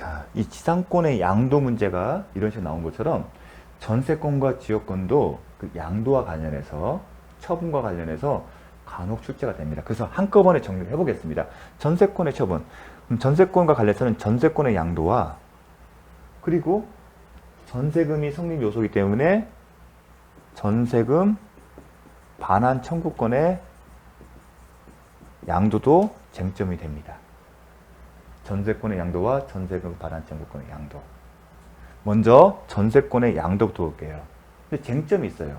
자, 이 지상권의 양도 문제가 이런 식으로 나온 것처럼 전세권과 지역권도 그 양도와 관련해서 처분과 관련해서 간혹 출제가 됩니다. 그래서 한꺼번에 정리를 해보겠습니다. 전세권의 처분. 그럼 전세권과 관련해서는 전세권의 양도와 그리고 전세금이 성립 요소이기 때문에 전세금 반환 청구권의 양도도 쟁점이 됩니다. 전세권의 양도와 전세금 반환 청구권의 양도. 먼저 전세권의 양도부터 볼게요. 근데 쟁점이 있어요.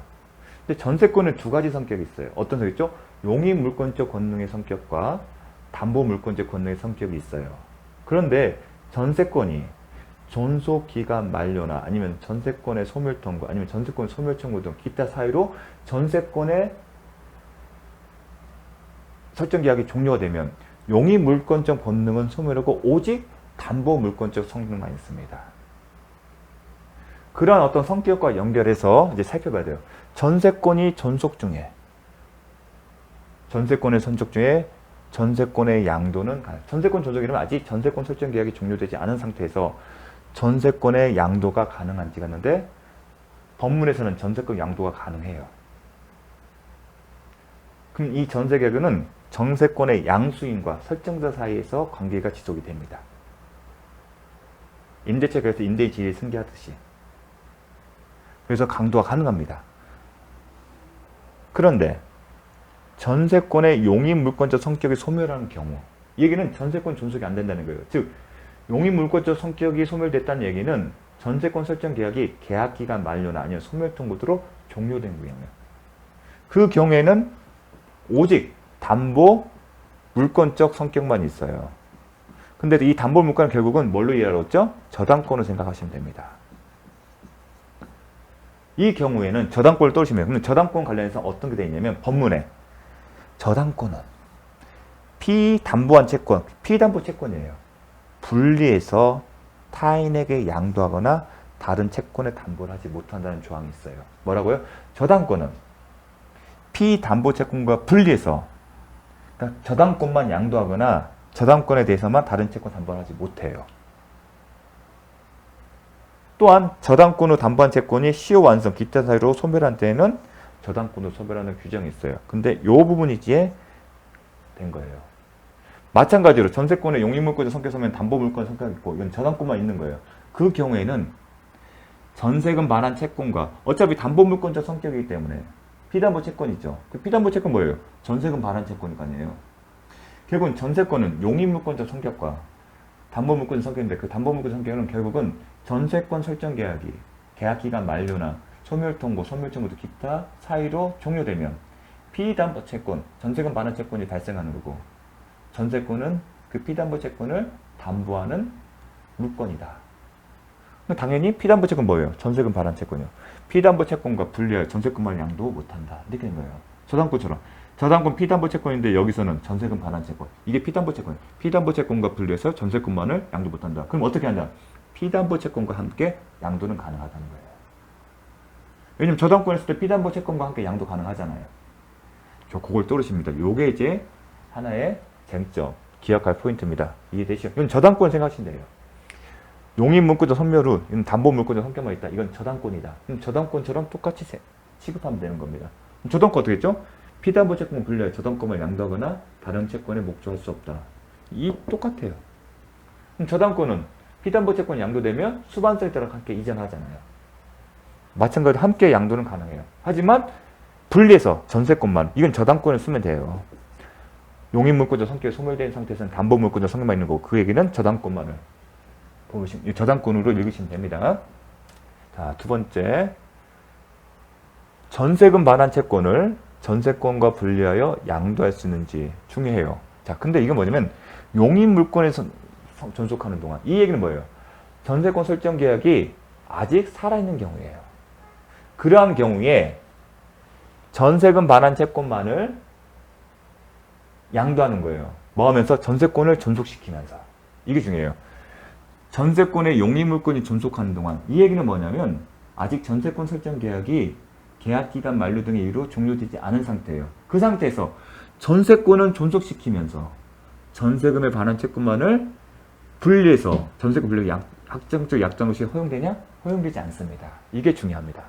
근데 전세권은 두 가지 성격이 있어요. 어떤 성격 있죠? 용익 물권적 권능의 성격과 담보 물권적 권능의 성격이 있어요. 그런데 전세권이 존속기간 만료나 아니면 전세권의 소멸 통고 아니면 전세권 소멸 청구 등 기타 사유로 전세권의 설정 계약이 종료가 되면 용익 물권적 권능은 소멸하고 오직 담보 물권적 성능만 있습니다. 그러한 어떤 성격과 연결해서 이제 살펴봐야 돼요. 전세권이 존속 중에 전세권의 선적 중에 전세권의 양도는 전세권 존속이라면 아직 전세권 설정 계약이 종료되지 않은 상태에서 전세권의 양도가 가능한지가 있는데 법문에서는 전세권 양도가 가능해요. 그럼 이 전세계약은 전세권의 양수인과 설정자 사이에서 관계가 지속이 됩니다. 임대차에서 임대의 질이 승계하듯이. 그래서 강도가 가능합니다. 그런데 전세권의 용익 물권적 성격이 소멸하는 경우, 이 얘기는 전세권 존속이 안 된다는 거예요. 즉 용익 물권적 성격이 소멸됐다는 얘기는 전세권 설정 계약이 계약기간 만료나 아니면 소멸 통보로 종료된 경우예요. 그 경우에는 오직 담보 물권적 성격만 있어요. 근데 이 담보 물권은 결국은 뭘로 이해하였죠? 저당권을 생각하시면 됩니다. 이 경우에는 저당권을 떠오시면, 그럼 저당권 관련해서 어떤 게 되어 있냐면 법문에 저당권은 피담보한 채권, 피담보 채권이에요. 분리해서 타인에게 양도하거나 다른 채권에 담보를 하지 못한다는 조항이 있어요. 뭐라고요? 저당권은 피담보 채권과 분리해서, 그러니까 저당권만 양도하거나 저당권에 대해서만 다른 채권 담보를 하지 못해요. 또한 저당권으로 담보한 채권이 시효 완성 기타 사유로 소멸한 때에는 저당권으로 소멸하는 규정이 있어요. 근데 이 부분이 이제 된 거예요. 마찬가지로 전세권의 용익물권적 성격 소멸 담보 물권 성격이 있고 이건 저당권만 있는 거예요. 그 경우에는 전세금 반환 채권과 어차피 담보 물권적 성격이기 때문에 피담보 채권이죠. 그 피담보 채권 뭐예요? 전세금 반환 채권이 아니에요. 결국은 전세권은 용익 물권적 성격과 담보 물권적 성격인데 그 담보 물권적 성격은 결국은 전세권 설정 계약이 계약기간 만료나 소멸 통고, 소멸 청구 등 기타 사유로 종료되면 피담보 채권, 전세금 반환 채권이 발생하는 거고 전세권은 그 피담보 채권을 담보하는 물권이다. 당연히 피담보 채권 뭐예요? 전세금 반환 채권이요. 피담보 채권과 분리하여 전세권만 양도 못한다. 이렇게 된 거예요. 저당권처럼. 저당권 피담보 채권인데 여기서는 전세금 반환 채권. 이게 피담보 채권. 피담보 채권과 분리해서 전세권만을 양도 못한다. 그럼 어떻게 한다? 피담보 채권과 함께 양도는 가능하다는 거예요. 왜냐면 저당권 했을 때 피담보 채권과 함께 양도 가능하잖아요. 그걸 떠오르십니다. 요게 이제 하나의 쟁점, 기억할 포인트입니다. 이해되시죠? 이건 저당권 생각하시면 돼요. 용익 물권적 소멸 후 이건 담보 물권적 성격만 있다. 이건 저당권이다. 그럼 저당권처럼 똑같이 취급하면 되는 겁니다. 그럼 저당권 어떻게 했죠? 피담보 채권 분리하여 저당권을 양도하거나 다른 채권에 목조할 수 없다. 이 똑같아요. 그럼 저당권은 피담보 채권이 양도되면 수반성에 따라 함께 이전하잖아요. 마찬가지로 함께 양도는 가능해요. 하지만 분리해서 전세권만, 이건 저당권을 쓰면 돼요. 용익 물권적 성격이 소멸된 상태에서는 담보 물권적 성격만 있는 거고 그 얘기는 저당권만을 보시면, 저당권으로 읽으시면 됩니다. 자, 두 번째, 전세금 반환 채권을 전세권과 분리하여 양도할 수 있는지 중요해요. 자, 근데 이건 뭐냐면 용익 물권에서 존속하는 동안, 이 얘기는 뭐예요? 전세권 설정 계약이 아직 살아있는 경우예요. 그러한 경우에 전세금 반환 채권만을 양도하는 거예요. 뭐 하면서? 전세권을 존속시키면서. 이게 중요해요. 전세권의 용익 물권이 존속하는 동안, 이 얘기는 뭐냐면 아직 전세권 설정 계약이 계약기간 만료 등의 이유로 종료되지 않은 상태예요. 그 상태에서 전세권은 존속시키면서 전세금의 반환 채권만을 분리해서 전세권 분리 확정적 약정 없이 허용되냐? 허용되지 않습니다. 이게 중요합니다.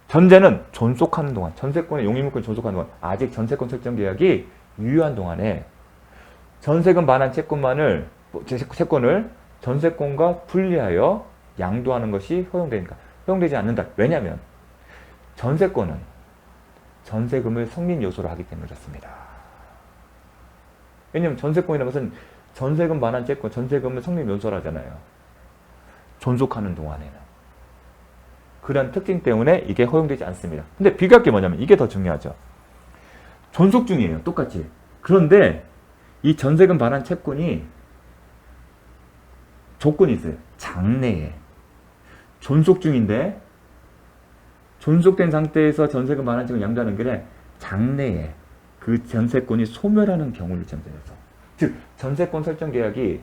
전제는 존속하는 동안, 전세권의 용의물권 존속하는 동안, 아직 전세권 설정 계약이 유효한 동안에 전세금 반환 채권을 전세권과 분리하여 양도하는 것이 허용되니까 허용되지 않는다. 왜냐하면 전세권은 전세금을 성립 요소로 하기 때문에 그렇습니다. 왜냐하면 전세권이라는 것은 전세금 반환 채권, 전세금을 성립 요소로 하잖아요. 존속하는 동안에는. 그런 특징 때문에 이게 허용되지 않습니다. 근데 비교할 게 뭐냐면 이게 더 중요하죠. 존속 중이에요. 똑같이. 그런데 이 전세금 반환 채권이 조건이 있어요. 장래에. 존속 중인데 존속된 상태에서 전세금 반환 채권 양도하는 게 장래에 그 전세권이 소멸하는 경우를 전제해서. 즉 전세권 설정 계약이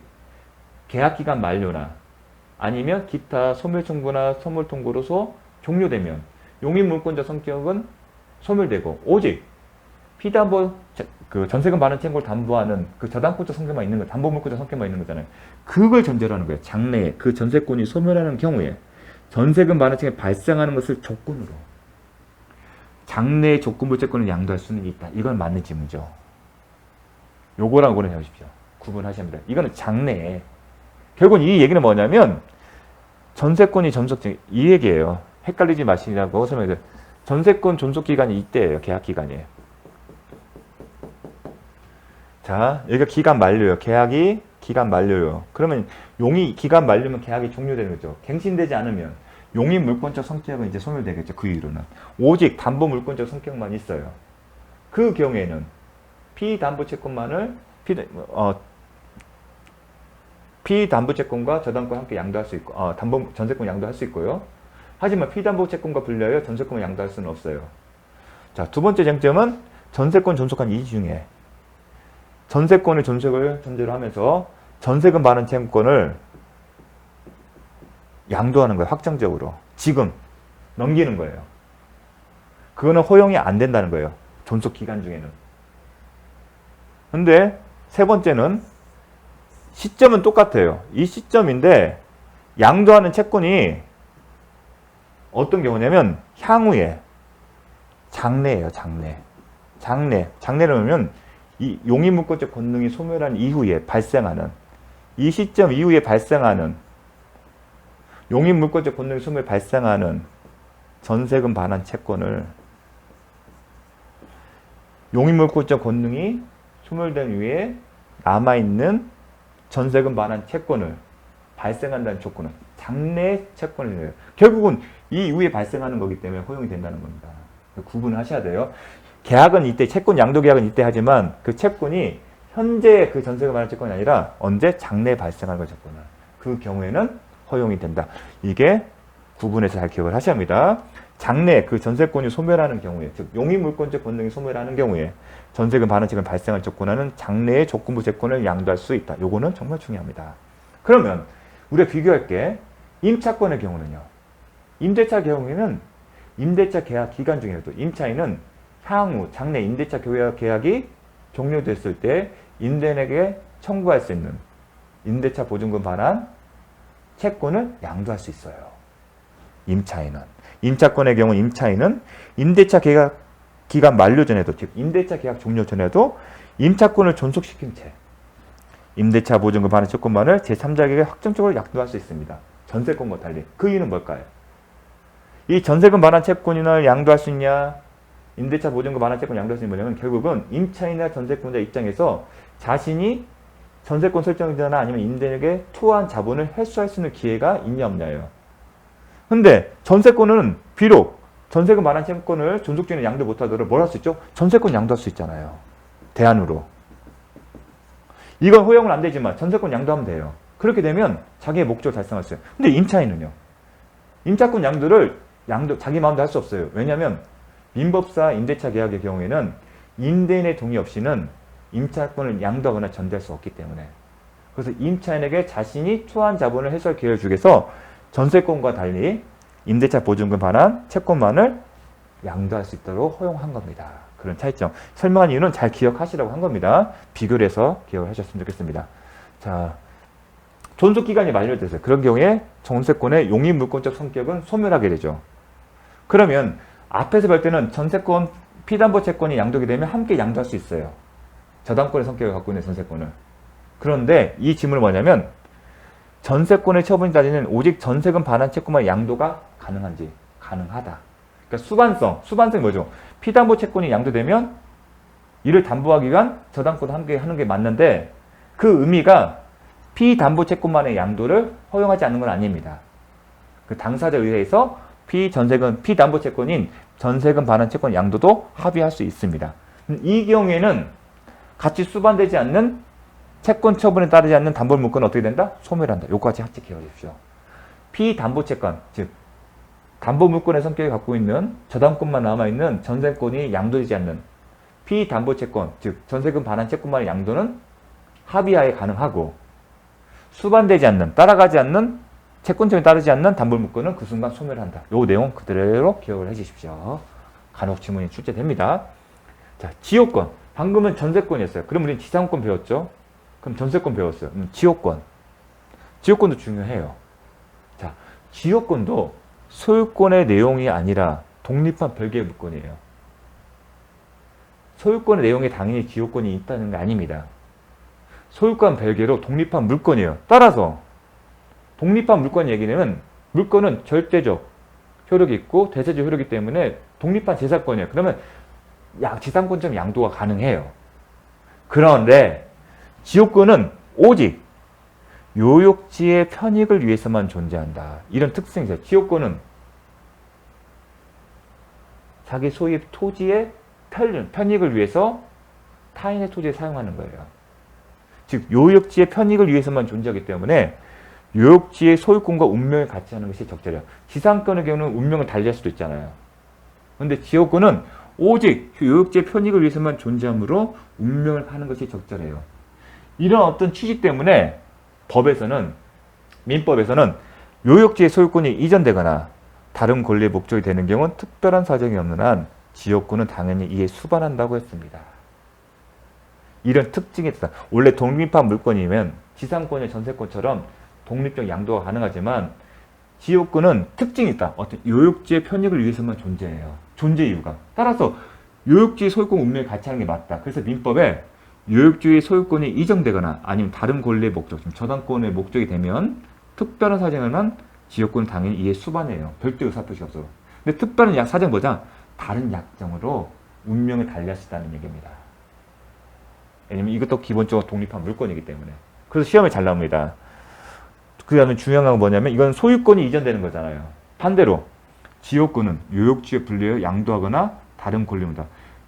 계약기간 만료나 아니면 기타 소멸 청구나 소멸 통고로서 종료되면 용의물권자 성격은 소멸되고 오직 피담보 그 전세금 반환 채권을 담보하는 그 저당권자 성격만 있는 거, 담보물권자 성격만 있는 거잖아요. 그걸 전제로 하는 거예요. 장래에 그 전세권이 소멸하는 경우에 전세금 반환 채권이 발생하는 것을 조건으로 장래의 조건부 채권을 양도할 수는 있다. 이건 맞는 지문이죠. 요거랑 요거는 해보십시오. 구분하셔야 합니다. 이거는 장래에. 결국은 이 얘기는 뭐냐면 전세권이 존속증 이 얘기예요. 헷갈리지 마시라고 설명해드려요. 전세권 존속기간이 이때예요. 계약기간이에요. 자, 여기가 기간 만료요. 계약이 기간 만료요. 그러면 용의 기간 만료면 계약이 종료되는 거죠. 갱신되지 않으면 용의 물권적 성격은 이제 소멸되겠죠. 그 이유로는. 오직 담보 물권적 성격만 있어요. 그 경우에는 피담보 채권만을 피담보 채권과 저당권 함께 양도할 수 있고 담보 전세권 양도할 수 있고요. 하지만 피담보 채권과 분리하여 전세권을 양도할 수는 없어요. 자, 두 번째 쟁점은 전세권 존속한 이유 중에 전세권의 존속을 전제로 하면서 전세금 반환 채권을 양도하는 거예요. 확정적으로. 지금 넘기는 거예요. 그거는 허용이 안 된다는 거예요. 존속 기간 중에는. 근데 세 번째는 시점은 똑같아요. 이 시점인데 양도하는 채권이 어떤 경우냐면 향후에 장래예요. 장래를 하면 이 용의물권적 권능이 소멸한 이후에 발생하는 이 시점 이후에 발생하는 용의물권적 권능이 소멸 발생하는 전세금 반환 채권을 용의물권적 권능이 소멸된 이후에 남아있는 전세금 반환 채권을 발생한다는 조건은 장래 채권이에요. 결국은 이 이후에 발생하는 거기 때문에 허용이 된다는 겁니다. 구분하셔야 돼요. 계약은 이때, 채권 양도 계약은 이때 하지만 그 채권이 현재 그 전세금 반환 채권이 아니라 언제 장래에 발생하는 거 채권을. 그 경우에는 허용이 된다. 이게 구분해서 잘 기억을 하셔야 합니다. 장래 그 전세권이 소멸하는 경우에, 즉 용의물권적 권능이 소멸하는 경우에 전세금 반환 채권 발생할 조건하는 장래의 조건부 채권을 양도할 수 있다. 요거는 정말 중요합니다. 그러면 우리가 비교할 게 임차권의 경우는요. 임대차 경우에는 임대차 계약 기간 중에도 임차인은 향후 장래 임대차 계약이 종료됐을 때 임대인에게 청구할 수 있는 임대차 보증금 반환 채권을 양도할 수 있어요. 임차인은. 임차권의 경우 임차인은 임대차 계약 기간 만료 전에도, 즉 임대차 계약 종료 전에도 임차권을 존속시킨 채 임대차 보증금 반환 채권만을 제3자에게 확정적으로 양도할 수 있습니다. 전세권과 달리. 그 이유는 뭘까요? 이 전세금 반환 채권을 양도할 수 있냐, 임대차 보증금 반환 채권 양도할 수 있는 뭐냐면 결국은 임차인이나 전세권자 입장에서 자신이 전세권 설정자나 아니면 임대인에게 투하한 자본을 회수할 수 있는 기회가 있냐 없냐예요. 근데 전세권은 비록 전세금 반환 채권을 존속 중에 양도 못하더라도 뭘 할 수 있죠? 전세권 양도할 수 있잖아요. 대안으로. 이건 허용은 안 되지만 전세권 양도하면 돼요. 그렇게 되면 자기의 목적을 달성할 수 있어요. 근데 임차인은요. 임차권 양도를 자기 마음대로 할 수 없어요. 왜냐하면 민법사 임대차 계약의 경우에는 임대인의 동의 없이는 임차권을 양도하거나 전대할 수 없기 때문에. 그래서 임차인에게 자신이 투하한 자본을 회수할 기회를 주기 위해서 전세권과 달리 임대차 보증금 반환 채권만을 양도할 수 있도록 허용한 겁니다. 그런 차이점. 설명한 이유는 잘 기억하시라고 한 겁니다. 비교를 해서 기억을 하셨으면 좋겠습니다. 자, 존속기간이 만료됐어요. 그런 경우에 전세권의 용의 물권적 성격은 소멸하게 되죠. 그러면 앞에서 볼 때는 전세권, 피담보 채권이 양도가 되면 함께 양도할 수 있어요. 저당권의 성격을 갖고 있는 전세권을. 그런데 이 질문은 뭐냐면 전세권의 처분이 따지는 오직 전세금 반환 채권만 양도가 가능한지. 가능하다. 그러니까 수반성이 뭐죠? 피담보 채권이 양도되면 이를 담보하기 위한 저당권도 함께 하는 게 맞는데 그 의미가 피담보 채권만의 양도를 허용하지 않는 건 아닙니다. 그 당사자 의회에서 피담보 채권인 전세금 반환 채권 양도도 합의할 수 있습니다. 이 경우에는 같이 수반되지 않는 채권 처분에 따르지 않는 담보 물권은 어떻게 된다? 소멸한다. 요거까지 같이 기억해 주십시오. 피담보 채권, 즉 담보 물권의 성격을 갖고 있는 저당권만 남아있는 전세권이 양도되지 않는 피담보 채권, 즉 전세금 반환 채권만의 양도는 합의하에 가능하고 수반되지 않는, 따라가지 않는 채권점에 따르지 않는 담보 물권은 그 순간 소멸한다. 요 내용 그대로 기억을 해 주십시오. 간혹 질문이 출제됩니다. 자, 지요권. 방금은 전세권이었어요. 그럼 우리는 지상권 배웠죠? 그럼 전세권 배웠어요. 지요권. 지요권도 중요해요. 자, 지요권도 소유권의 내용이 아니라 독립한 별개의 물권이에요. 소유권의 내용에 당연히 지요권이 있다는 게 아닙니다. 소유권 별개로 독립한 물권이에요. 따라서 독립한 물권 얘기는 물권은 절대적 효력이 있고 대체적 효력이기 때문에 독립한 재산권이에요. 그러면 지상권적 양도가 가능해요. 그런데 지요권은 오직 요역지의 편익을 위해서만 존재한다. 이런 특성이 있어요. 지요권은 자기 소유의 토지의 편익을 위해서 타인의 토지를 사용하는 거예요. 즉 요역지의 편익을 위해서만 존재하기 때문에 요역지의 소유권과 운명을 같이 하는 것이 적절해요. 지상권의 경우는 운명을 달리할 수도 있잖아요. 그런데 지역권은 오직 요역지의 편익을 위해서만 존재하므로 운명을 하는 것이 적절해요. 이런 어떤 취지 때문에 민법에서는 요역지의 소유권이 이전되거나 다른 권리의 목적이 되는 경우는 특별한 사정이 없는 한 지역권은 당연히 이에 수반한다고 했습니다. 이런 특징이 있다. 원래 독립한 물권이면 지상권의 전세권처럼 독립적 양도가 가능하지만 지역권은 특징이 있다. 어떤 요역지의 편익을 위해서만 존재해요. 존재 이유가. 따라서 요역지의 소유권 운명을 같이 하는 게 맞다. 그래서 민법에 요역지의 소유권이 이전되거나 아니면 다른 권리의 목적, 저당권의 목적이 되면 특별한 사정을 한 지역권은 당연히 이에 수반해요. 별도 의사표시가 없어. 근데 특별한 사정보다 다른 약정으로 운명을 달리할 수 있다는 얘기입니다. 왜냐면 이것도 기본적으로 독립한 물권이기 때문에. 그래서 시험에 잘 나옵니다. 그 다음에 중요한 건 뭐냐면 이건 소유권이 이전되는 거잖아요. 반대로 지역권은 요역지에 분리하여 양도하거나 다른 권리입니다.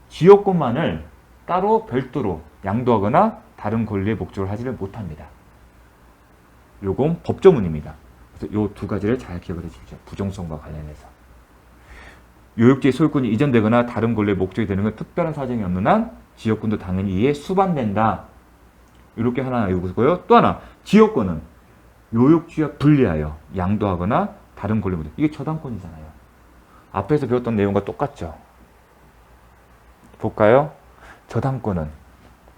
지역권만을 따로 별도로 양도하거나 다른 권리의 목적을 하지를 못합니다. 요건 법조문입니다. 그래서 요 두 가지를 잘 기억을 해주십시오. 부정성과 관련해서. 요역지의 소유권이 이전되거나 다른 권리의 목적이 되는 건 특별한 사정이 없는 한 지역권도 당연히 이에 수반된다. 이렇게 하나 알고있고요. 또 하나, 지역권은 요역지와 분리하여 양도하거나 다른 권리 목적. 이게 저당권이잖아요. 앞에서 배웠던 내용과 똑같죠. 볼까요? 저당권은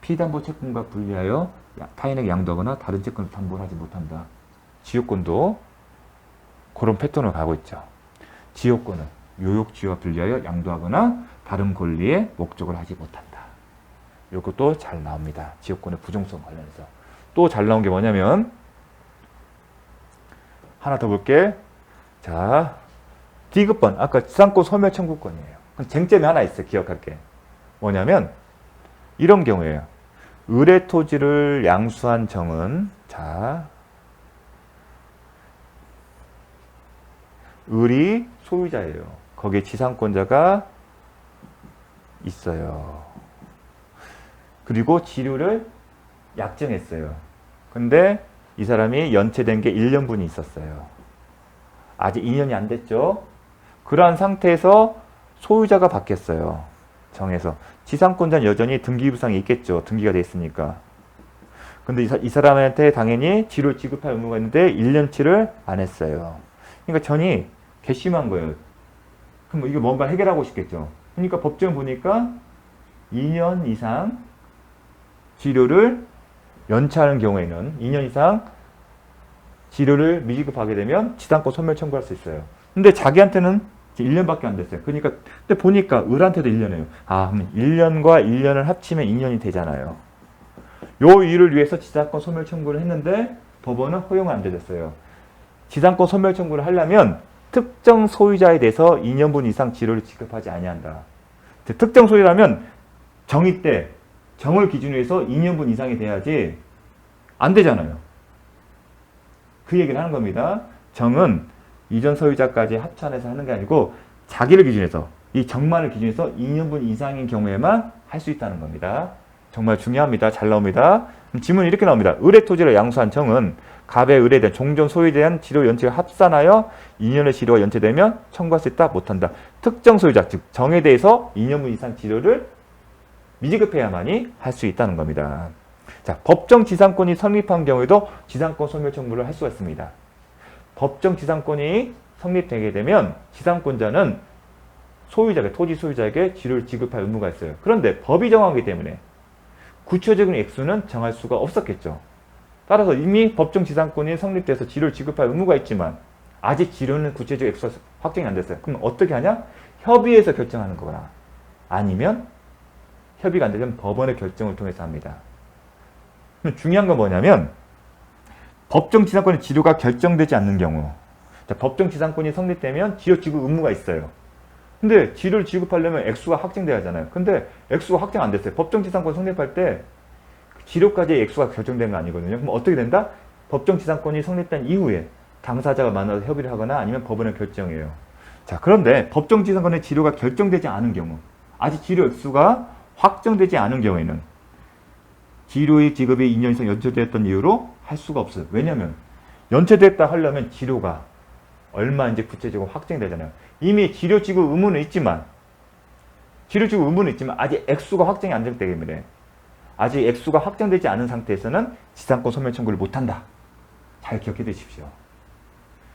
피담보 채권과 분리하여 타인에게 양도하거나 다른 채권을 담보를 하지 못한다. 지역권도 그런 패턴을 가고 있죠. 지역권은 요역지와 분리하여 양도하거나 다른 권리의 목적을 하지 못한다. 이것도 잘 나옵니다. 지역권의 부정성 관련해서. 또 잘 나온 게 뭐냐면 하나 더 볼게. 자, D급번. 아까 지상권 소멸 청구권이에요. 쟁점이 하나 있어요. 기억할 게. 뭐냐면 이런 경우에요. 의뢰 토지를 양수한 정은 을이 소유자예요. 거기에 지상권자가 있어요. 그리고 지료를 약정했어요. 근데 이 사람이 연체된 게 1년분이 있었어요. 아직 2년이 안 됐죠. 그러한 상태에서 소유자가 바뀌었어요. 정해서. 지상권자는 여전히 등기부상이 있겠죠. 등기가 돼 있으니까. 근데 이 사람한테 당연히 지료를 지급할 의무가 있는데 1년치를 안 했어요. 그러니까 전이 괘씸한 거예요. 그럼 이거 뭔가 해결하고 싶겠죠. 그러니까 법정 보니까 2년 이상 지료를 연체하는 경우에는 2년 이상 지료를 미지급하게 되면 지상권 소멸 청구할 수 있어요. 근데 자기한테는 1년밖에 안 됐어요. 그러니까 근데 보니까 을한테도 1년이에요. 아, 1년과 1년을 합치면 2년이 되잖아요. 요 이유를 위해서 지상권 소멸 청구를 했는데 법원은 허용을 안 해줬어요. 지상권 소멸 청구를 하려면 특정 소유자에 대해서 2년분 이상 지료를 지급하지 아니한다. 특정 소유라면 정의 때 정을 기준으로 해서 2년분 이상이 돼야지 안 되잖아요. 그 얘기를 하는 겁니다. 정은 이전 소유자까지 합산해서 하는 게 아니고 자기를 기준해서 이 정만을 기준해서 2년분 이상인 경우에만 할 수 있다는 겁니다. 정말 중요합니다. 잘 나옵니다. 지문이 이렇게 나옵니다. 을의 토지를 양수한 정은 갑의 을에 대한 종전 소유에 대한 지료 연체가 합산하여 2년의 지료가 연체되면 청구할 수 있다 못한다. 특정 소유자 즉 정에 대해서 2년분 이상 지료를 미지급해야만이 할 수 있다는 겁니다. 자, 법정 지상권이 성립한 경우에도 지상권 소멸 청구를 할 수가 있습니다. 법정 지상권이 성립되게 되면 지상권자는 소유자에게, 토지 소유자에게 지료를 지급할 의무가 있어요. 그런데 법이 정하기 때문에 구체적인 액수는 정할 수가 없었겠죠. 따라서 이미 법정 지상권이 성립돼서 지료를 지급할 의무가 있지만 아직 지료는 구체적 액수가 확정이 안 됐어요. 그럼 어떻게 하냐? 협의해서 결정하는 거거나 아니면 협의가 안 되면 법원의 결정을 통해서 합니다. 중요한 건 뭐냐면 법정 지상권의 지료가 결정되지 않는 경우, 자, 법정 지상권이 성립되면 지료 지급 의무가 있어요. 근데 지료를 지급하려면 액수가 확정돼야 하잖아요. 근데 액수가 확정 안 됐어요. 법정 지상권 성립할 때 지료까지의 액수가 결정된 거 아니거든요. 그럼 어떻게 된다? 법정 지상권이 성립된 이후에 당사자가 만나서 협의를 하거나 아니면 법원의 결정이에요. 자, 그런데 법정 지상권의 지료가 결정되지 않은 경우, 아직 지료 액수가 확정되지 않은 경우에는 지료의 지급이 2년 이상 연체되었던 이유로 할 수가 없어요. 왜냐하면 연체됐다 하려면 지료가 얼마인지 구체적으로 확정되잖아요. 이미 지료 지급 의무는 있지만 아직 액수가 확정이 안 되기 때문에 아직 액수가 확정되지 않은 상태에서는 지상권 소멸 청구를 못한다. 잘 기억해 두십시오.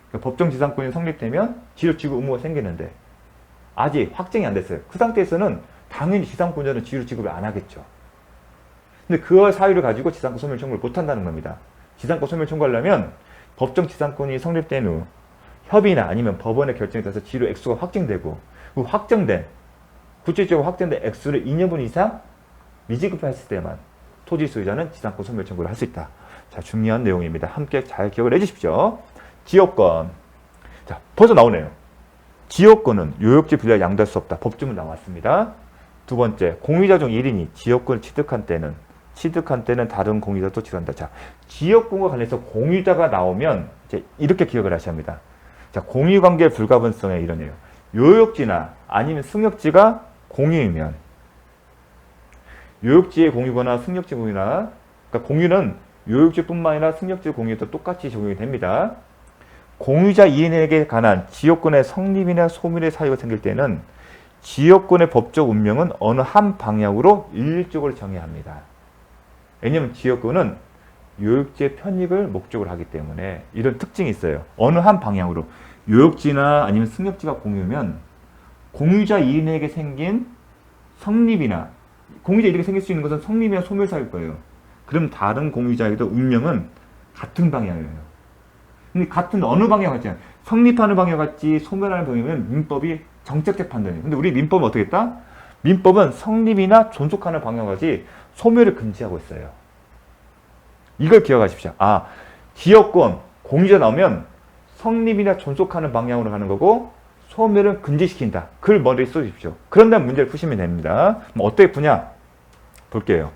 그러니까 법정 지상권이 성립되면 지료 지급 의무가 생기는데 아직 확정이 안 됐어요. 그 상태에서는 당연히 지상권자는 지료 지급을 안 하겠죠. 근데 그 사유를 가지고 지상권 소멸 청구를 못한다는 겁니다. 지상권 소멸 청구하려면 법정 지상권이 성립된 후 협의나 아니면 법원의 결정에 따라서 지료 액수가 확정되고 그 확정된 구체적으로 확정된 액수를 2년분 이상 미지급했을 때만 토지 소유자는 지상권 소멸 청구를 할 수 있다. 자, 중요한 내용입니다. 함께 잘 기억을 해주십시오. 지역권. 자, 벌써 나오네요. 지역권은 요역지 분리가 양도할 수 없다. 법주문 나왔습니다. 두 번째, 공유자 중 1인이 지역권을 취득한 때는 다른 공유자도 취득한다. 자, 지역권과 관련해서 공유자가 나오면 이제 이렇게 기억을 하셔야 합니다. 자, 공유관계 불가분성의 이론이에요. 요역지나 아니면 승역지가 공유이면 요역지의 공유거나 승역지 공유나, 그러니까 공유는 요역지뿐만 아니라 승역지 공유도 똑같이 적용이 됩니다. 공유자 2인에게 관한 지역권의 성립이나 소멸의 사유가 생길 때는 지역권의 법적 운명은 어느 한 방향으로 일률적으로 정해야 합니다. 왜냐하면 지역권은 요역지의 편익을 목적으로 하기 때문에 이런 특징이 있어요. 어느 한 방향으로. 요역지나 아니면 승역지가 공유면 공유자 2인에게 생긴 성립이나 공유자 이렇게 생길 수 있는 것은 성립이나 소멸 사유일 거예요. 그럼 다른 공유자에게도 운명은 같은 방향이에요. 근데 같은 어느 방향 같지 않아요. 성립하는 방향 같지 소멸하는 방향이면 민법이 정책적 판단이에요. 근데 우리 민법은 어떻게 했다? 민법은 성립이나 존속하는 방향 같이 소멸을 금지하고 있어요. 이걸 기억하십시오. 아, 지역권, 공유자 나오면 성립이나 존속하는 방향으로 가는 거고 소멸은 금지시킨다. 그걸 머리에 써주십시오. 그런 다음 문제를 푸시면 됩니다. 어떻게 푸냐? 볼게요.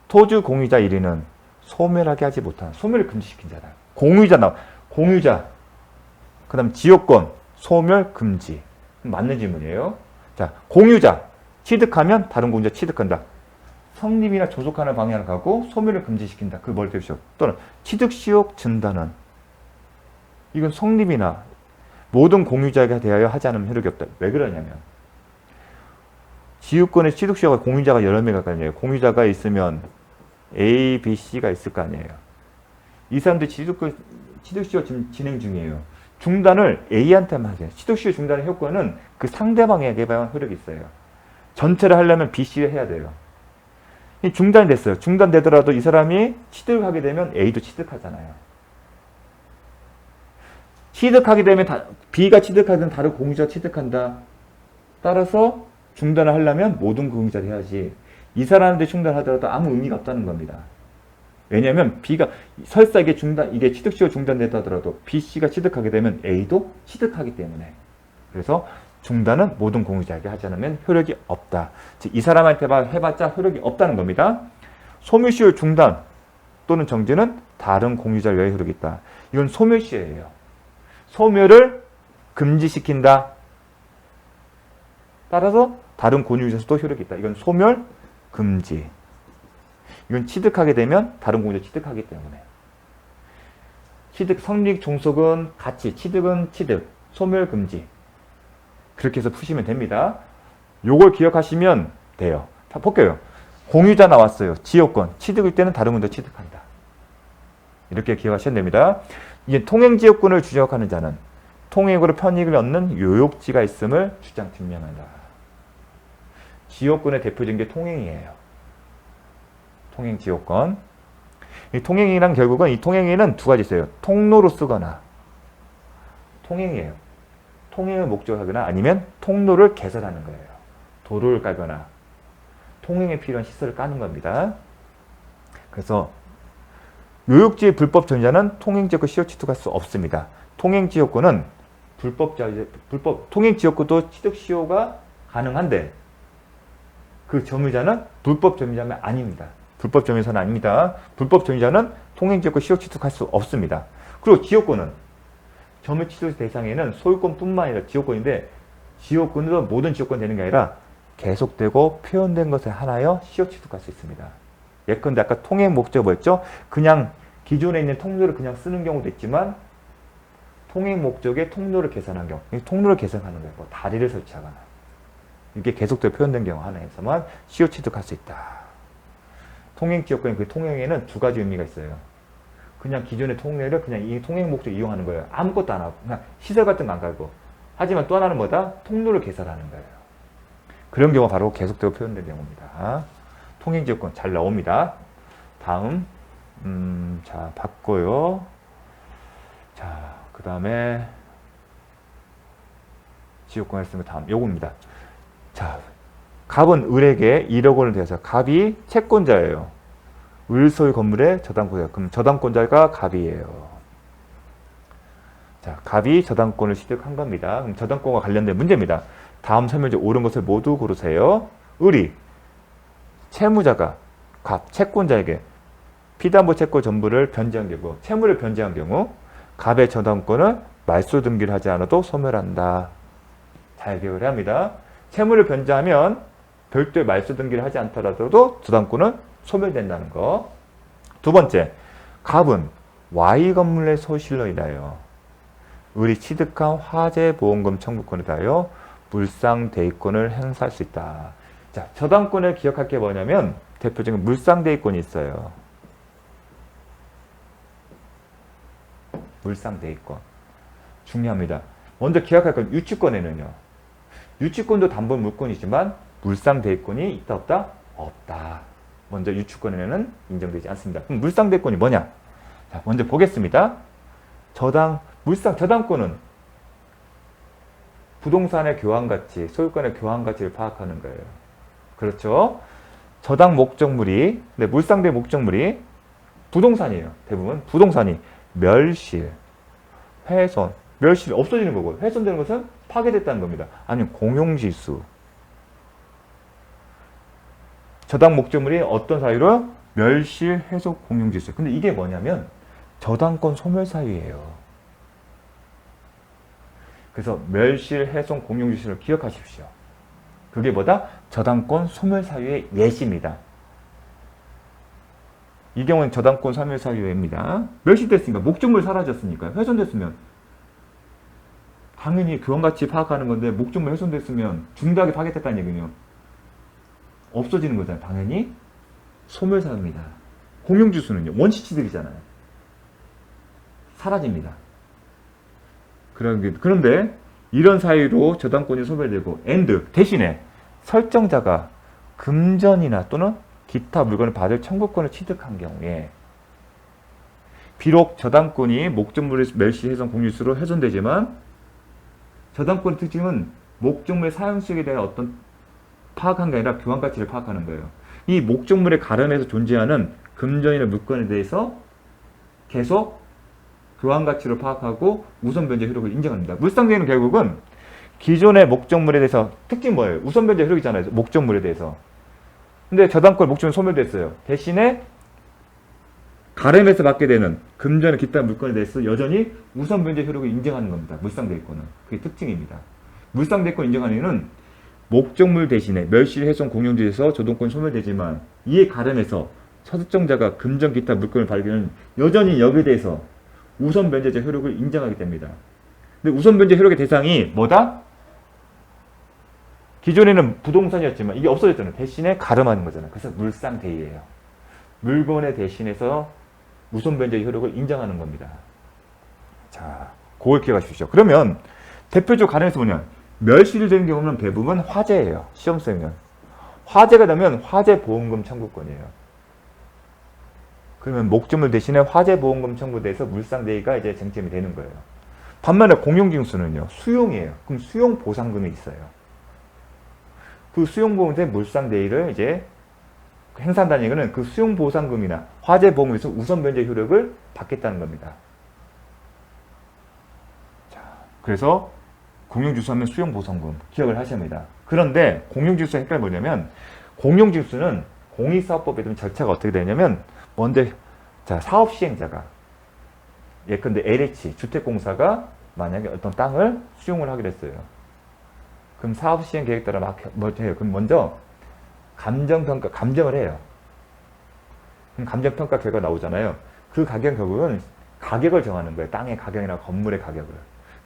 토지 공유자 1인은 소멸하게 하지 못한, 소멸을 금지시킨 자다. 공유자 나와. 공유자. 그 다음 지역권, 소멸 금지. 맞는 질문이에요. 자, 공유자. 취득하면 다른 공유자 취득한다. 성립이나 존속하는 방향을 가고 소멸을 금지시킨다. 그걸 머리에 두십시오. 또는 취득시효 증단은 이건 성립이나 모든 공유자에게 대하여 하지 않으면 효력이 없다. 왜 그러냐면 지유권의 취득시효가 공유자가 여러 명일 거 아니에요. 공유자가 있으면 A, B, C가 있을 거 아니에요. 이 사람들이 취득시효 지금 진행 중이에요. 중단을 A한테만 하세요. 취득시효 중단의 효과는 그 상대방에게만 효력이 있어요. 전체를 하려면 B, C를 해야 돼요. 중단됐어요. 중단되더라도 이 사람이 취득하게 되면 A도 취득하잖아요. 취득하게 되면 B가 취득하든 다른 공유자 취득한다. 따라서 중단을 하려면 모든 공유자를 해야지. 이 사람한테 중단하더라도 아무 의미가 없다는 겁니다. 왜냐하면 B가 설사 이게 취득시효 중단됐다 하더라도 BC가 취득하게 되면 A도 취득하기 때문에. 그래서 중단은 모든 공유자에게 하지 않으면 효력이 없다. 즉, 이 사람한테 해봤자 효력이 없다는 겁니다. 소멸시효 중단 또는 정지는 다른 공유자를 위하여 효력이 있다. 이건 소멸시효예요. 소멸을 금지시킨다. 따라서 다른 공유자에서도 효력이 있다. 이건 소멸, 금지. 이건 취득하게 되면 다른 공유자 취득하기 때문에. 취득, 성립, 종속은 같이, 취득은 취득, 소멸, 금지. 그렇게 해서 푸시면 됩니다. 요걸 기억하시면 돼요. 자, 볼게요. 공유자 나왔어요. 지역권. 취득일 때는 다른 공유자 취득한다. 이렇게 기억하시면 됩니다. 이게 통행지역권을 주장하는 자는 통행으로 편익을 얻는 요욕지가 있음을 주장 증명한다. 지역권의 대표적인 게 통행이에요. 통행지역권. 이 통행이란 결국은 이 통행에는 두 가지 있어요. 통로로 쓰거나 통행이에요. 통행을 목적으로 하거나 아니면 통로를 개설하는 거예요. 도로를 깔거나 통행에 필요한 시설을 까는 겁니다. 그래서 요역지의 불법 점유자는 통행지역권 시효 취득할 수 없습니다. 통행지역권은 통행지역권도 취득 시효가 가능한데 그 점유자는 불법 점유자는 아닙니다. 불법 점유자는 아닙니다. 불법 점유자는 통행지역권 시효 취득할 수 없습니다. 그리고 지역권은 점유 취득 대상에는 소유권뿐만 아니라 지역권인데 지역권도 모든 지역권 되는 게 아니라 계속되고 표현된 것에 한하여 시효 취득할 수 있습니다. 예컨대 아까 통행 목적 뭐였죠? 그냥 기존에 있는 통로를 그냥 쓰는 경우도 있지만 통행 목적에 통로를 개선한 경우, 통로를 개선하는 거예요. 뭐 다리를 설치하거나 이게 계속되고 표현된 경우 하나에서만 시효 취득할 수 있다. 통행 지역권의 그 통행에는 두 가지 의미가 있어요. 그냥 기존의 통로를 그냥 이 통행 목적 이용하는 거예요. 아무것도 안 하고 그냥 시설 같은 거 안 갈고. 하지만 또 하나는 뭐다? 통로를 개설하는 거예요. 그런 경우가 바로 계속되고 표현된 경우입니다. 통행지역권 잘 나옵니다. 다음 자 봤고요. 자 그 다음에 지역권 했으면 다음 요겁니다. 자 갑은 을에게 1억 원을 대서 갑이 채권자예요. 을 소유 건물의 저당권자. 그럼 저당권자가 갑이에요. 자, 갑이 저당권을 취득한 겁니다. 그럼 저당권과 관련된 문제입니다. 다음 설명지 옳은 것을 모두 고르세요. 을이 채무자가 갑 채권자에게 피담보 채권 전부를 변제한 경우, 채무를 변제한 경우 갑의 저당권을 말소 등기를 하지 않아도 소멸한다. 잘 기억을 해야 합니다. 채무를 변제하면 별도의 말소 등기를 하지 않더라도 저당권은 소멸된다는 거. 두 번째, 갑은 Y 건물의 소실로 인하여 을이 취득한 화재보험금 청구권에 대하여 물상대위권을 행사할 수 있다. 자, 저당권을 기억할 게 뭐냐면 대표적인 물상대위권이 있어요. 물상대위권. 중요합니다. 먼저 기억할 건 유치권에는요. 유치권도 담보 물권이지만 물상대위권이 있다 없다? 없다. 먼저 유치권에는 인정되지 않습니다. 그럼 물상대권이 뭐냐? 자, 먼저 보겠습니다. 저당권은 부동산의 교환가치, 소유권의 교환가치를 파악하는 거예요. 그렇죠? 저당 목적물이, 물상대 목적물이 부동산이에요. 대부분 부동산이 멸실, 훼손, 멸실이 없어지는 거고 훼손되는 것은 파괴됐다는 겁니다. 아니면 공용지수. 저당 목적물이 어떤 사유로? 멸실, 훼손, 공용지수. 근데 이게 뭐냐면 저당권 소멸 사유예요. 그래서 멸실, 훼손, 공용지수를 기억하십시오. 그게 뭐다? 저당권 소멸 사유의 예시입니다. 이 경우는 저당권 소멸 사유입니다. 멸실됐으니까 목적물 사라졌으니까 훼손됐으면 당연히 교환가치 파악하는 건데 목적물 훼손됐으면 중대하게 파괴됐다는 얘기는요. 없어지는 거잖아요. 당연히 소멸사유입니다. 공용지수는요. 원시취득이잖아요. 사라집니다. 그런데 이런 사유로 저당권이 소멸되고 대신에 설정자가 금전이나 또는 기타 물건을 받을 청구권을 취득한 경우에 비록 저당권이 목적물의 멸시, 훼손, 공유수로 훼손되지만 저당권의 특징은 목적물의 사용수익에 대한 어떤 파악한 게 아니라 교환 가치를 파악하는 거예요. 이 목적물의 가름에서 존재하는 금전이나 물건에 대해서 계속 교환 가치로 파악하고 우선 변제 효력을 인정합니다. 물상대위는 결국은 기존의 목적물에 대해서 특징이 뭐예요? 우선 변제 효력이잖아요. 목적물에 대해서. 근데 저당권 목적물이 소멸됐어요. 대신에 가름에서 받게 되는 금전의 기타 물건에 대해서 여전히 우선 변제 효력을 인정하는 겁니다. 물상대위권은. 그게 특징입니다. 물상대위권 인정하는 이유는 목적물 대신에 멸시, 훼손, 공용지에서 저당권이 소멸되지만 이에 가름에서 서특정자가 금전 기타 물건을 발견하는 여전히 여기에 대해서 우선 변제자 효력을 인정하게 됩니다. 근데 우선 변제 효력의 대상이 뭐다? 기존에는 부동산이었지만 이게 없어졌잖아요. 대신에 가름하는 거잖아요. 그래서 물상대위예요. 물건에 대신해서 우선 변제 효력을 인정하는 겁니다. 자, 그걸 기억하십시오. 그러면 대표적 가름에서 뭐냐? 멸시를 되는 경우는 대부분 화재예요. 시험생은. 화재가 되면 화재보험금 청구권이에요. 그러면 목적물 대신에 화재보험금 청구돼서 물상대위가 이제 쟁점이 되는 거예요. 반면에 공용징수는요, 수용이에요. 그럼 수용보상금이 있어요. 그 수용보험에 물상대위를 이제 행사한다는 얘기는 그 수용보상금이나 화재보험에서 우선 변제 효력을 받겠다는 겁니다. 자, 그래서 공용징수 하면 수용보상금 기억을 하셔야 합니다. 그런데 공용징수의 헷갈림이 뭐냐면 공용징수는 공익사업법에 대한 절차가 어떻게 되냐면 먼저 자 사업시행자가 예컨대 LH 주택공사가 만약에 어떤 땅을 수용을 하기로 했어요. 그럼 사업시행 계획 따라 막 해요. 그럼 먼저 감정평가, 감정을 해요. 그럼 감정평가 결과 나오잖아요. 그 가격 결국은 가격을 정하는 거예요. 땅의 가격이나 건물의 가격을.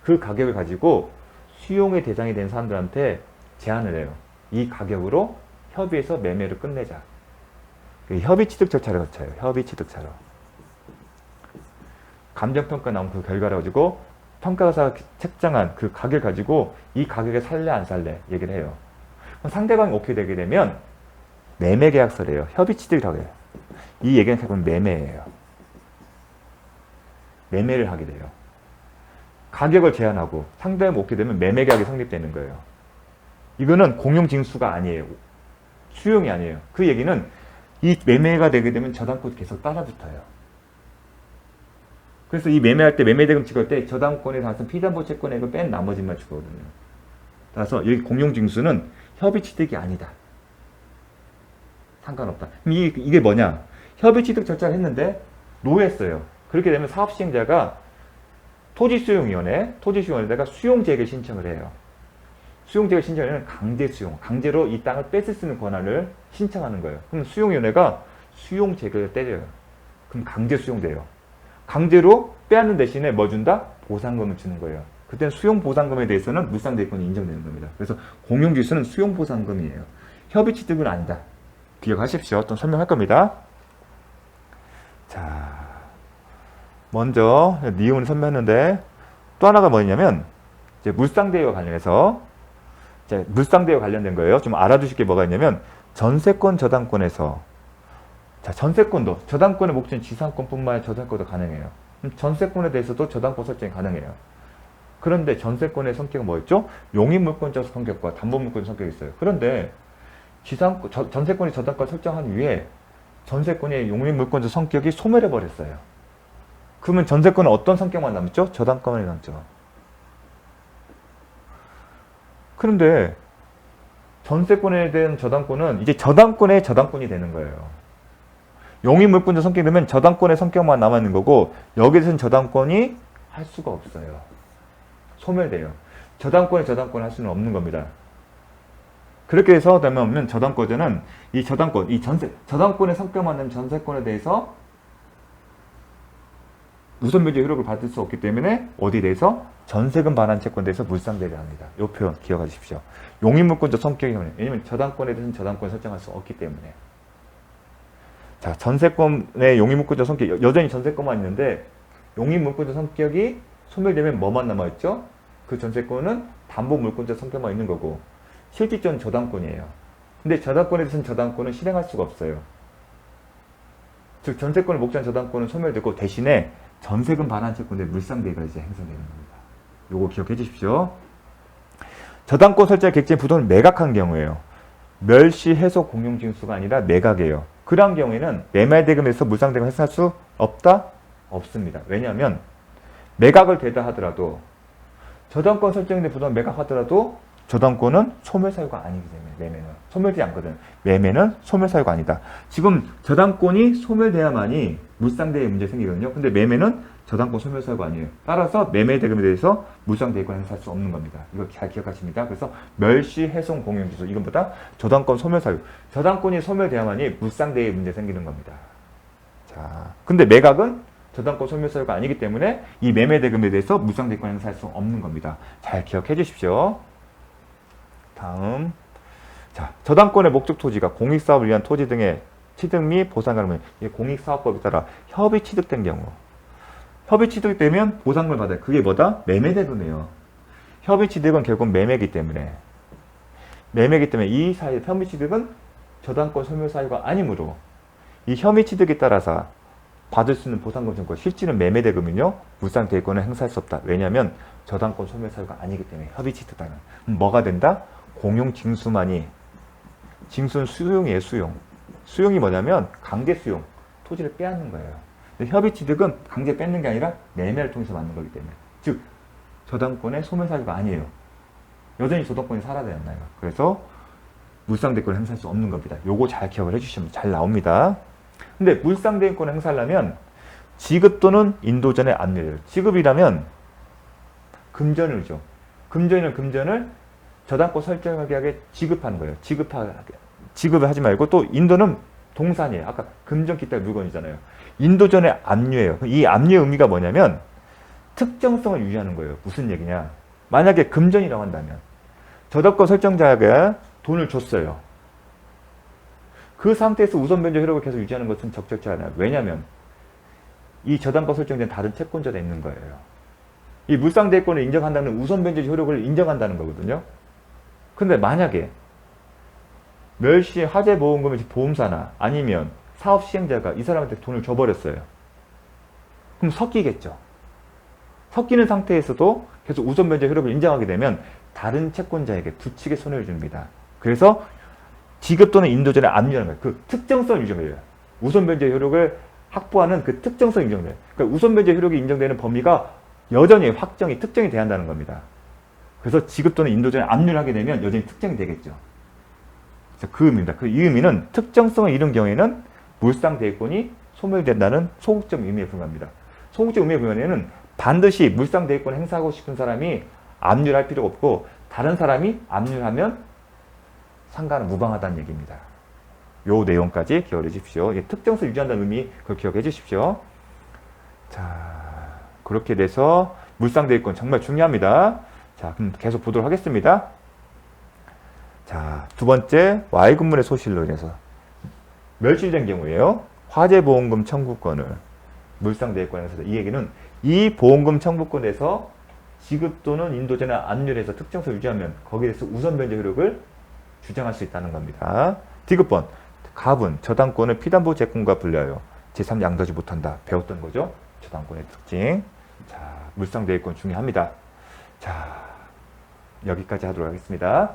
그 가격을 가지고 수용의 대상이 된 사람들한테 제안을 해요. 이 가격으로 협의해서 매매를 끝내자. 협의취득 절차를 거쳐요. 협의취득차로. 감정평가 나온 그 결과를 가지고 평가사가 책정한 그 가격을 가지고 이 가격에 살래 안 살래 얘기를 해요. 상대방이 오케이 되게 되면 매매계약서래요. 협의취득이라고 해요. 이 얘기는 결국은 매매예요. 매매를 하게 돼요. 가격을 제한하고 상대방이 오케이 되면 매매계약이 성립되는 거예요. 이거는 공용징수가 아니에요. 수용이 아니에요. 그 얘기는 이 매매가 되게 되면 저당권이 계속 따라붙어요. 그래서 이 매매할 때 매매대금 지급할 때 저당권에 대해서 피담보 채권액을 뺀 나머지만 주거든요. 따라서 여기 공용징수는 협의취득이 아니다. 상관없다. 이게 뭐냐? 협의취득 절차를 했는데 노했어요. 그렇게 되면 사업시행자가 토지수용위원회에다가 수용재개를 신청을 해요. 수용재개 신청에는 강제수용, 강제로 이 땅을 뺏을 수 있는 권한을 신청하는 거예요. 그럼 수용위원회가 수용재개를 때려요. 그럼 강제수용돼요. 강제로 빼앗는 대신에 뭐 준다? 보상금을 주는 거예요. 그때는 수용보상금에 대해서는 물상대위권이 인정되는 겁니다. 그래서 공용징수는 수용보상금이에요. 협의취득은 아니다. 기억하십시오. 또 설명할 겁니다. 자, 먼저 니은을 설명했는데 또 하나가 뭐냐면 이제 물상대위와 관련해서 이제 물상대위와 관련된 거예요. 좀 알아두실 게 뭐가 있냐면 전세권 저당권에서 자 전세권도 저당권의 목적인 지상권뿐만 아니라 저당권도 가능해요. 전세권에 대해서도 저당권 설정이 가능해요. 그런데 전세권의 성격은 뭐였죠? 용익물권적 성격과 담보물권적 성격이 있어요. 그런데 전세권이 저당권 설정한 이후에 전세권의 용익물권적 성격이 소멸해 버렸어요. 그러면 전세권은 어떤 성격만 남죠? 저당권만 남죠. 그런데 전세권에 대한 저당권은 이제 저당권의 저당권이 되는 거예요. 용익물권적 성격이 되면 저당권의 성격만 남아있는 거고 여기에서는 저당권이 할 수가 없어요. 소멸돼요. 저당권을 할 수는 없는 겁니다. 그렇게 해서 되면 저당권자는 이 저당권의 성격만 되는 전세권에 대해서 우선변제 효력을 받을 수 없기 때문에 어디에 대해서 전세금 반환 채권에 대해서 물상대위를 합니다. 이 표현 기억하십시오. 용익물권적 성격이 왜냐면 저당권에 대해서는 저당권을 설정할 수 없기 때문에. 자, 전세권의 용익물권적 성격 여전히 전세권만 있는데 용익물권적 성격이 소멸되면 뭐만 남아있죠? 그 전세권은 담보물권적 성격만 있는 거고 실질적인 저당권이에요. 근데 저당권에 대해서는 저당권은 실행할 수가 없어요. 즉 전세권을 목적한 저당권은 소멸되고 대신에 전세금 반환 채권의 물상대가 이제 행사되는 겁니다. 요거 기억해 주십시오. 저당권 설정 객지인 부동을 매각한 경우에요. 멸시, 해소, 공용징수가 아니라 매각이에요. 그러한 경우에는 매매대금에서 물상대금 행사할 수 없다? 없습니다. 왜냐하면 매각을 되다 하더라도 저당권 설정된 부동을 매각하더라도 저당권은 소멸사유가 아니기 때문에 매매는 소멸되지 않거든. 매매는 소멸사유가 아니다. 지금 저당권이 소멸돼야만이 물상대의 문제 생기거든요. 근데 매매는 저당권 소멸사유가 아니에요. 따라서 매매대금에 대해서 물상대액권 행사할 수 없는 겁니다. 이거 잘 기억하십니다. 그래서 멸시, 훼손, 공용지수 이것보다 저당권 소멸사유. 저당권이 소멸돼야만이 물상대의 문제 생기는 겁니다. 자, 근데 매각은 저당권 소멸사유가 아니기 때문에 이 매매대금에 대해서 물상대액권 행사할 수 없는 겁니다. 잘 기억해 주십시오. 다음, 자, 저당권의 목적 토지가 공익사업을 위한 토지 등의 취득 및 보상을 공익사업법에 따라 협의 취득된 경우, 협의 취득되면 보상을 받아요. 그게 뭐다? 매매대금이에요. 협의 취득은 결국 매매이기 때문에 이 사이 협의 취득은 저당권 소멸 사유가 아니므로 이 협의 취득에 따라서 받을 수 있는 보상금 정권 실질은 매매대금은요 물상대액권을 행사할 수 없다. 왜냐하면 저당권 소멸 사유가 아니기 때문에 협의 취득단은 뭐가 된다? 공용 징수만이 징수는 수용이에요. 수용이 뭐냐면 강제 수용 토지를 빼앗는 거예요. 근데 협의 취득은 강제 뺏는 게 아니라 매매를 통해서 받는 거기 때문에 즉 저당권의 소멸 사유가 아니에요. 여전히 저당권이 살아야 되나요? 그래서 물상대권을 행사할 수 없는 겁니다. 요거 잘 기억을 해주시면 잘 나옵니다. 근데 물상대권을 행사하려면 지급 또는 인도 전의 압류예요. 지급이라면 금전을 줘. 금전을 저당권 설정하게 하게 지급하는 거예요. 지급을 하지 말고 또 인도는 동산이에요. 아까 금전 기타 물건이잖아요. 인도 전의 압류예요. 이 압류의 의미가 뭐냐면 특정성을 유지하는 거예요. 무슨 얘기냐? 만약에 금전이라고 한다면 저당권 설정자에게 돈을 줬어요. 그 상태에서 우선 변제 효력을 계속 유지하는 것은 적절치 않아요. 왜냐하면 이 저당권 설정된 다른 채권자가 있는 거예요. 이 물상대권을 인정한다는 우선 변제 효력을 인정한다는 거거든요. 근데 만약에 멸시, 화재보험금의 보험사나 아니면 사업 시행자가 이 사람한테 돈을 줘버렸어요. 그럼 섞이겠죠. 섞이는 상태에서도 계속 우선 변제 효력을 인정하게 되면 다른 채권자에게 부칙의 손해를 줍니다. 그래서 지급 또는 인도 전에 압류하는 거예요. 그 특정성을 유지해요. 우선 변제 효력을 확보하는 그 특정성이 인정돼요. 그러니까 우선 변제 효력이 인정되는 범위가 여전히 확정이 특정이 돼야 한다는 겁니다. 그래서 지급 또는 인도 전에 압류를 하게 되면 여전히 특정이 되겠죠. 그래서 그 의미입니다. 이 의미는 특정성을 잃은 경우에는 물상대액권이 소멸된다는 소극적 의미에 불과합니다. 소극적 의미에 불과하면 반드시 물상대액권을 행사하고 싶은 사람이 압류를 할 필요가 없고 다른 사람이 압류를 하면 상가는 무방하다는 얘기입니다. 요 내용까지 기억해 주십시오. 특정성을 유지한다는 의미 그걸 기억해 주십시오. 자, 그렇게 돼서 물상대액권 정말 중요합니다. 자, 그럼 계속 보도록 하겠습니다. 자, 두 번째, Y군문의 소실로 인해서 멸실된 경우에요. 화재보험금 청구권을 물상대액권에서 이 얘기는 이 보험금 청구권에서 지급 또는 인도제나 압류를 해서 특정성 유지하면 거기에 대해서 우선 변제 효력을 주장할 수 있다는 겁니다. 디귿번, 갑은 저당권을 피담보 채권과 불려요. 제3 양도하지 못한다. 배웠던 거죠. 저당권의 특징. 자, 물상대액권 중요합니다. 자, 여기까지 하도록 하겠습니다.